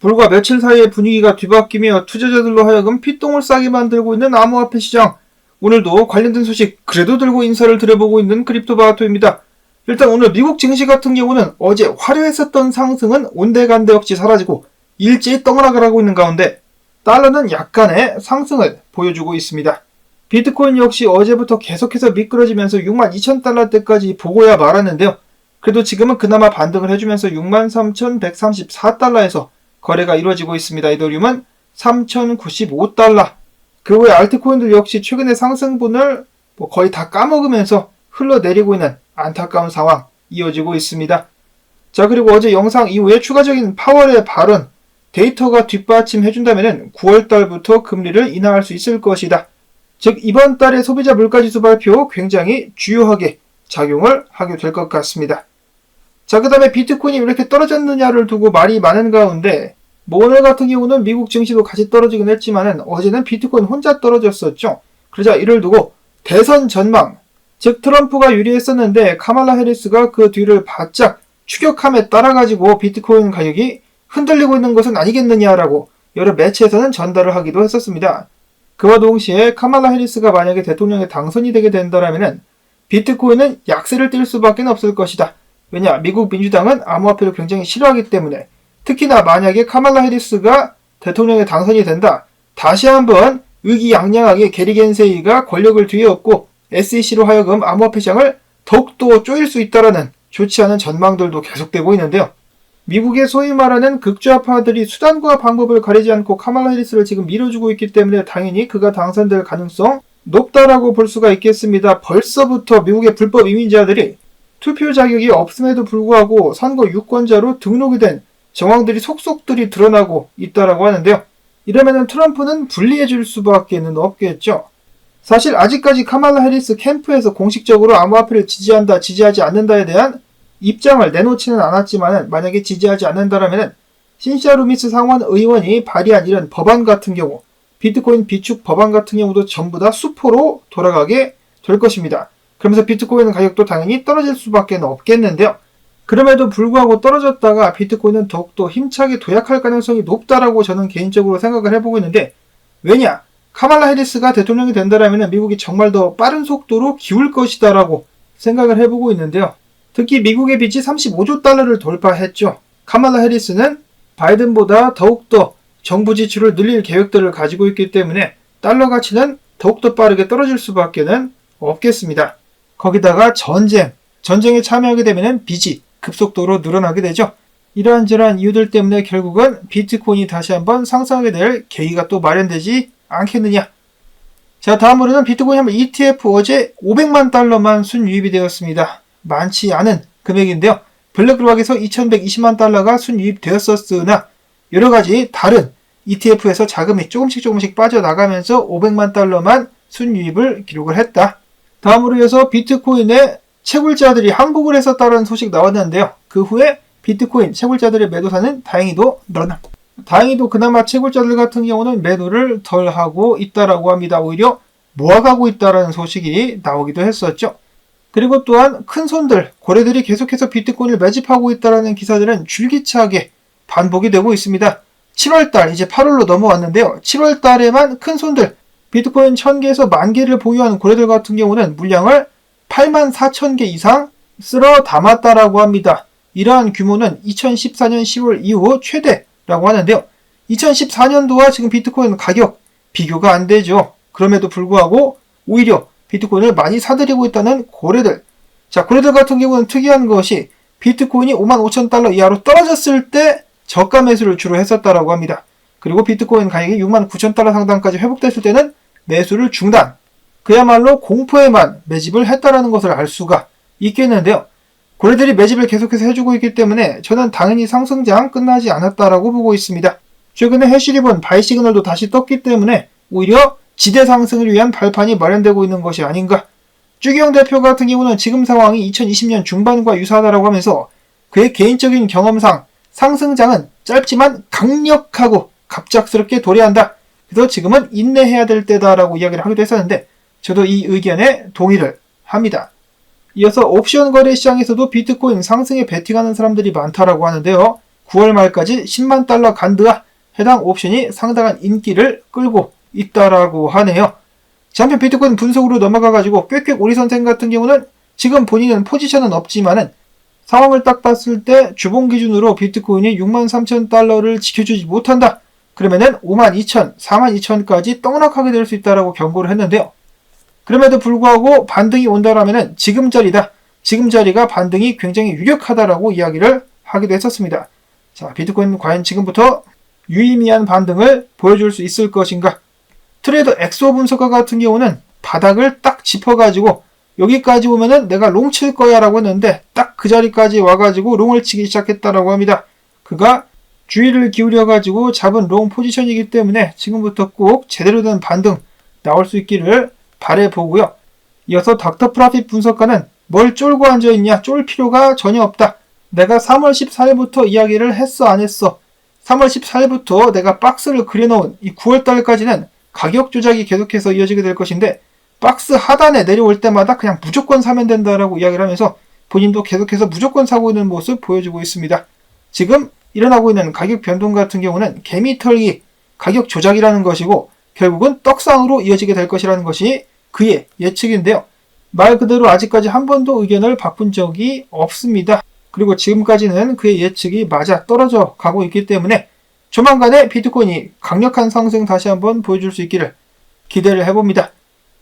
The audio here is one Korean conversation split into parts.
불과 며칠 사이에 분위기가 뒤바뀌며 투자자들로 하여금 피똥을 싸게 만들고 있는 암호화폐 시장. 오늘도 관련된 소식 그래도 들고 인사를 드려보고 있는 크립토바토입니다. 일단 오늘 미국 증시 같은 경우는 어제 화려했었던 상승은 온데간데 없이 사라지고 일제히 떡락을 하고 있는 가운데 달러는 약간의 상승을 보여주고 있습니다. 비트코인 역시 어제부터 계속해서 미끄러지면서 62,000달러대까지 보고야 말았는데요. 그래도 지금은 그나마 반등을 해주면서 63,134달러에서 거래가 이루어지고 있습니다. 이더리움은 3,095달러. 그 외 알트코인들 역시 최근의 상승분을 거의 다 까먹으면서 흘러내리고 있는 안타까운 상황 이어지고 있습니다. 자, 그리고 어제 영상 이후에 추가적인 파월의 발언, 데이터가 뒷받침해준다면 9월달부터 금리를 인하할 수 있을 것이다. 즉 이번 달의 소비자 물가지수 발표 굉장히 주요하게 작용을 하게 될 것 같습니다. 자, 그 다음에 비트코인이 왜 이렇게 떨어졌느냐를 두고 말이 많은 가운데 오늘 같은 경우는 미국 증시도 같이 떨어지긴 했지만은 어제는 비트코인 혼자 떨어졌었죠. 그러자 이를 두고 대선 전망, 즉 트럼프가 유리했었는데 카말라 해리스가 그 뒤를 바짝 추격함에 따라 가지고 비트코인 가격이 흔들리고 있는 것은 아니겠느냐라고 여러 매체에서는 전달을 하기도 했었습니다. 그와 동시에 카말라 해리스가 만약에 대통령에 당선이 되게 된다라면은 비트코인은 약세를 띨 수밖에 없을 것이다. 왜냐? 미국 민주당은 암호화폐를 굉장히 싫어하기 때문에, 특히나 만약에 카말라 해리스가 대통령에 당선이 된다. 다시 한번 의기양양하게 게리 겐세이가 권력을 뒤에 업고 SEC로 하여금 암호화폐 시장을 더욱더 쪼일 수 있다라는 좋지 않은 전망들도 계속되고 있는데요. 미국의 소위 말하는 극좌파들이 수단과 방법을 가리지 않고 카말라 해리스를 지금 밀어주고 있기 때문에 당연히 그가 당선될 가능성 높다라고 볼 수가 있겠습니다. 벌써부터 미국의 불법 이민자들이 투표 자격이 없음에도 불구하고 선거 유권자로 등록이 된 정황들이 속속들이 드러나고 있다라고 하는데요. 이러면은 트럼프는 불리해질 수밖에 없겠죠. 사실 아직까지 카말라 해리스 캠프에서 공식적으로 암호화폐를 지지한다, 지지하지 않는다에 대한 입장을 내놓지는 않았지만 만약에 지지하지 않는다라면 신시아 루미스 상원 의원이 발의한 이런 법안 같은 경우, 비트코인 비축 법안 같은 경우도 전부 다 수포로 돌아가게 될 것입니다. 그러면서 비트코인 가격도 당연히 떨어질 수밖에 없겠는데요. 그럼에도 불구하고 떨어졌다가 비트코인은 더욱더 힘차게 도약할 가능성이 높다라고 저는 개인적으로 생각을 해보고 있는데, 왜냐? 카말라 해리스가 대통령이 된다라면 미국이 정말 더 빠른 속도로 기울 것이다라고 생각을 해보고 있는데요. 특히 미국의 빚이 35조 달러를 돌파했죠. 카말라 해리스는 바이든보다 더욱더 정부 지출을 늘릴 계획들을 가지고 있기 때문에 달러 가치는 더욱더 빠르게 떨어질 수밖에 없겠습니다. 거기다가 전쟁에 참여하게 되면 빚이 급속도로 늘어나게 되죠. 이러한저러한 이유들 때문에 결국은 비트코인이 다시 한번 상승하게 될 계기가 또 마련되지 않겠느냐. 자, 다음으로는 비트코인 한번 ETF 어제 500만 달러만 순유입이 되었습니다. 많지 않은 금액인데요. 블랙록에서 2120만 달러가 순유입되었었으나 여러가지 다른 ETF에서 자금이 조금씩 빠져나가면서 500만 달러만 순유입을 기록을 했다. 다음으로 이어서 비트코인의 채굴자들이 항복을 했었다는 소식 나왔는데요. 그 후에 비트코인 채굴자들의 매도사는 다행히도 그나마 채굴자들 같은 경우는 매도를 덜 하고 있다라고 합니다. 오히려 모아가고 있다라는 소식이 나오기도 했었죠. 그리고 또한 큰 손들, 고래들이 계속해서 비트코인을 매집하고 있다라는 기사들은 줄기차게 반복이 되고 있습니다. 7월달, 이제 8월로 넘어왔는데요. 7월달에만 큰 손들, 비트코인 1000개에서 10,000개를 보유하는 고래들 같은 경우는 물량을 84,000개 이상 쓸어 담았다라고 합니다. 이러한 규모는 2014년 10월 이후 최대라고 하는데요. 2014년도와 지금 비트코인 가격 비교가 안 되죠. 그럼에도 불구하고 오히려 비트코인을 많이 사들이고 있다는 고래들. 자, 고래들 같은 경우는 특이한 것이 비트코인이 55,000달러 이하로 떨어졌을 때 저가 매수를 주로 했었다라고 합니다. 그리고 비트코인 가격이 69,000달러 상단까지 회복됐을 때는 매수를 중단. 그야말로 공포에만 매집을 했다라는 것을 알 수가 있겠는데요. 고래들이 매집을 계속해서 해주고 있기 때문에 저는 당연히 상승장 끝나지 않았다라고 보고 있습니다. 최근에 해시리본 바이 시그널도 다시 떴기 때문에 오히려 지대 상승을 위한 발판이 마련되고 있는 것이 아닌가. 주기영 대표 같은 경우는 지금 상황이 2020년 중반과 유사하다라고 하면서 그의 개인적인 경험상 상승장은 짧지만 강력하고 갑작스럽게 도래한다. 그래서 지금은 인내해야 될 때다라고 이야기를 하기도 했었는데 저도 이 의견에 동의를 합니다. 이어서 옵션 거래 시장에서도 비트코인 상승에 베팅하는 사람들이 많다라고 하는데요. 9월 말까지 10만 달러 간드와 해당 옵션이 상당한 인기를 끌고 있다라고 하네요. 한편 비트코인 분석으로 넘어가가지고 꽥꽥 오리 선생 같은 경우는 지금 본인은 포지션은 없지만은 상황을 딱 봤을 때 주봉 기준으로 비트코인이 63,000달러를 지켜주지 못한다. 그러면은 52,000, 42,000까지 떡락하게 될 수 있다라고 경고를 했는데요. 그럼에도 불구하고 반등이 온다라면은 지금 자리다. 지금 자리가 반등이 굉장히 유력하다라고 이야기를 하기도 했었습니다. 자, 비트코인 과연 지금부터 유의미한 반등을 보여줄 수 있을 것인가? 트레이더 엑소 분석가 같은 경우는 바닥을 딱 짚어가지고 여기까지 오면은 내가 롱 칠 거야 라고 했는데 딱 그 자리까지 와가지고 롱을 치기 시작했다라고 합니다. 그가 주의를 기울여가지고 잡은 롱 포지션이기 때문에 지금부터 꼭 제대로 된 반등 나올 수 있기를 바라보고요. 이어서 닥터 프라핏 분석가는 뭘 쫄고 앉아있냐? 쫄 필요가 전혀 없다. 내가 3월 14일부터 이야기를 했어 안 했어? 3월 14일부터 내가 박스를 그려놓은 이 9월달까지는 가격 조작이 계속해서 이어지게 될 것인데 박스 하단에 내려올 때마다 그냥 무조건 사면 된다라고 이야기를 하면서 본인도 계속해서 무조건 사고 있는 모습 보여주고 있습니다. 지금 일어나고 있는 가격 변동 같은 경우는 개미 털기, 가격 조작이라는 것이고 결국은 떡상으로 이어지게 될 것이라는 것이 그의 예측인데요. 말 그대로 아직까지 한 번도 의견을 바꾼 적이 없습니다. 그리고 지금까지는 그의 예측이 맞아 떨어져 가고 있기 때문에 조만간에 비트코인이 강력한 상승 다시 한번 보여줄 수 있기를 기대를 해봅니다.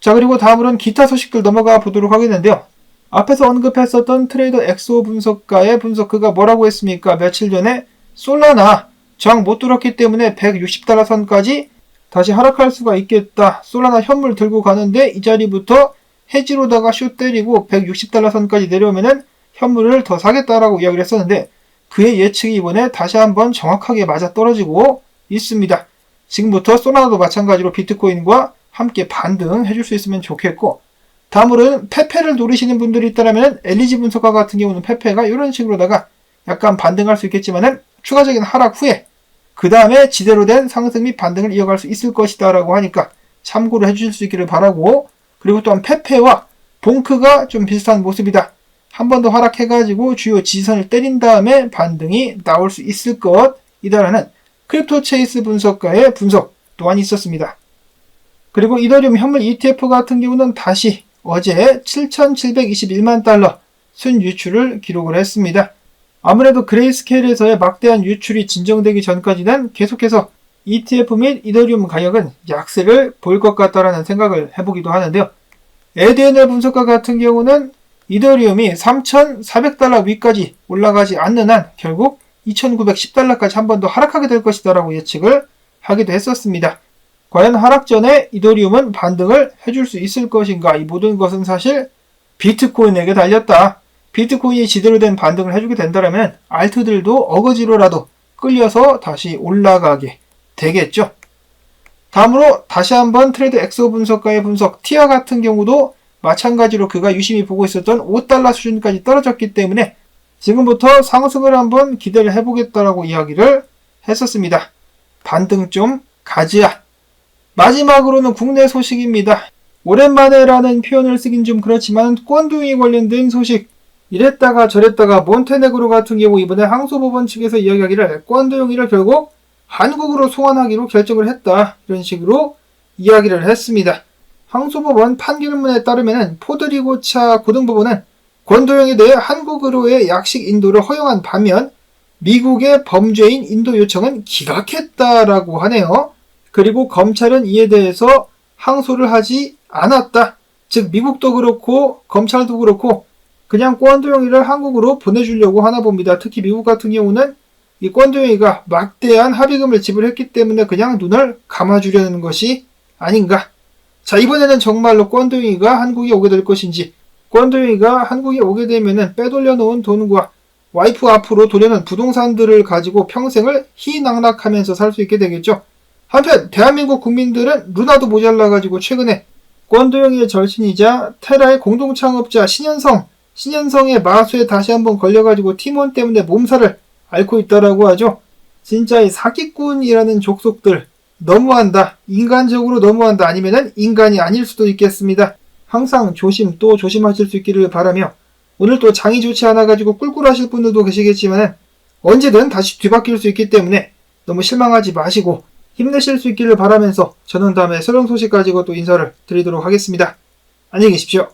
자, 그리고 다음으로는 기타 소식들 넘어가 보도록 하겠는데요. 앞에서 언급했었던 트레이더 엑소 분석가의 분석, 그가 뭐라고 했습니까? 며칠 전에 솔라나 저항 못 뚫었기 때문에 160달러 선까지 다시 하락할 수가 있겠다. 솔라나 현물 들고 가는데 이 자리부터 해지로다가 슛 때리고 160달러 선까지 내려오면은 현물을 더 사겠다라고 이야기를 했었는데 그의 예측이 이번에 다시 한번 정확하게 맞아 떨어지고 있습니다. 지금부터 솔라나도 마찬가지로 비트코인과 함께 반등해줄 수 있으면 좋겠고, 다음으로는 페페를 노리시는 분들이 있다면 엘리지 분석가 같은 경우는 페페가 이런 식으로다가 약간 반등할 수 있겠지만은 추가적인 하락 후에 그 다음에 지대로 된 상승 및 반등을 이어갈 수 있을 것이다 라고 하니까 참고를 해주실 수 있기를 바라고, 그리고 또한 페페와 봉크가 좀 비슷한 모습이다. 한 번 더 하락해가지고 주요 지지선을 때린 다음에 반등이 나올 수 있을 것이다라는 크립토 체이스 분석가의 분석 또한 있었습니다. 그리고 이더리움 현물 ETF 같은 경우는 다시 어제 7,721만 달러 순유출을 기록을 했습니다. 아무래도 그레이스케일에서의 막대한 유출이 진정되기 전까지는 계속해서 ETF 및 이더리움 가격은 약세를 보일 것 같다라는 생각을 해보기도 하는데요. ADNL 분석가 같은 경우는 이더리움이 3,400달러 위까지 올라가지 않는 한 결국 2,910달러까지 한 번 더 하락하게 될 것이다 라고 예측을 하기도 했었습니다. 과연 하락 전에 이더리움은 반등을 해줄 수 있을 것인가? 이 모든 것은 사실 비트코인에게 달렸다. 비트코인이 제대로 된 반등을 해주게 된다면 알트들도 어거지로라도 끌려서 다시 올라가게 되겠죠. 다음으로 다시 한번 트레이드 엑소 분석가의 분석, 티아 같은 경우도 마찬가지로 그가 유심히 보고 있었던 5달러 수준까지 떨어졌기 때문에 지금부터 상승을 한번 기대를 해보겠다라고 이야기를 했었습니다. 반등 좀 가지야. 마지막으로는 국내 소식입니다. 오랜만에라는 표현을 쓰긴 좀 그렇지만 권두잉이 관련된 소식. 이랬다가 저랬다가 몬테네그로 같은 경우 이번에 항소법원 측에서 이야기하기를 권두잉이를 결국 한국으로 송환하기로 결정을 했다. 이런 식으로 이야기를 했습니다. 항소법원 판결문에 따르면 포드리고차 고등법원은 권도영에 대해 한국으로의 약식 인도를 허용한 반면 미국의 범죄인 인도 요청은 기각했다라고 하네요. 그리고 검찰은 이에 대해서 항소를 하지 않았다. 즉 미국도 그렇고 검찰도 그렇고 그냥 권도영이를 한국으로 보내주려고 하나 봅니다. 특히 미국 같은 경우는 이 권도영이가 막대한 합의금을 지불했기 때문에 그냥 눈을 감아주려는 것이 아닌가. 자, 이번에는 정말로 권도영이가 한국에 오게 될 것인지, 권도영이가 한국에 오게 되면은 빼돌려 놓은 돈과 와이프 앞으로 돌려놓은 부동산들을 가지고 평생을 희낙락하면서 살 수 있게 되겠죠. 한편 대한민국 국민들은 루나도 모자라가지고 최근에 권도영이의 절친이자 테라의 공동창업자 신현성의 마수에 다시 한번 걸려가지고 팀원 때문에 몸살을 앓고 있다라고 하죠. 진짜 이 사기꾼이라는 족속들 너무한다. 인간적으로 너무한다. 아니면은 인간이 아닐 수도 있겠습니다. 항상 또 조심하실 수 있기를 바라며, 오늘 또 장이 좋지 않아가지고 꿀꿀하실 분들도 계시겠지만은 언제든 다시 뒤바뀔 수 있기 때문에 너무 실망하지 마시고 힘내실 수 있기를 바라면서 저는 다음에 새로운 소식 가지고 또 인사를 드리도록 하겠습니다. 안녕히 계십시오.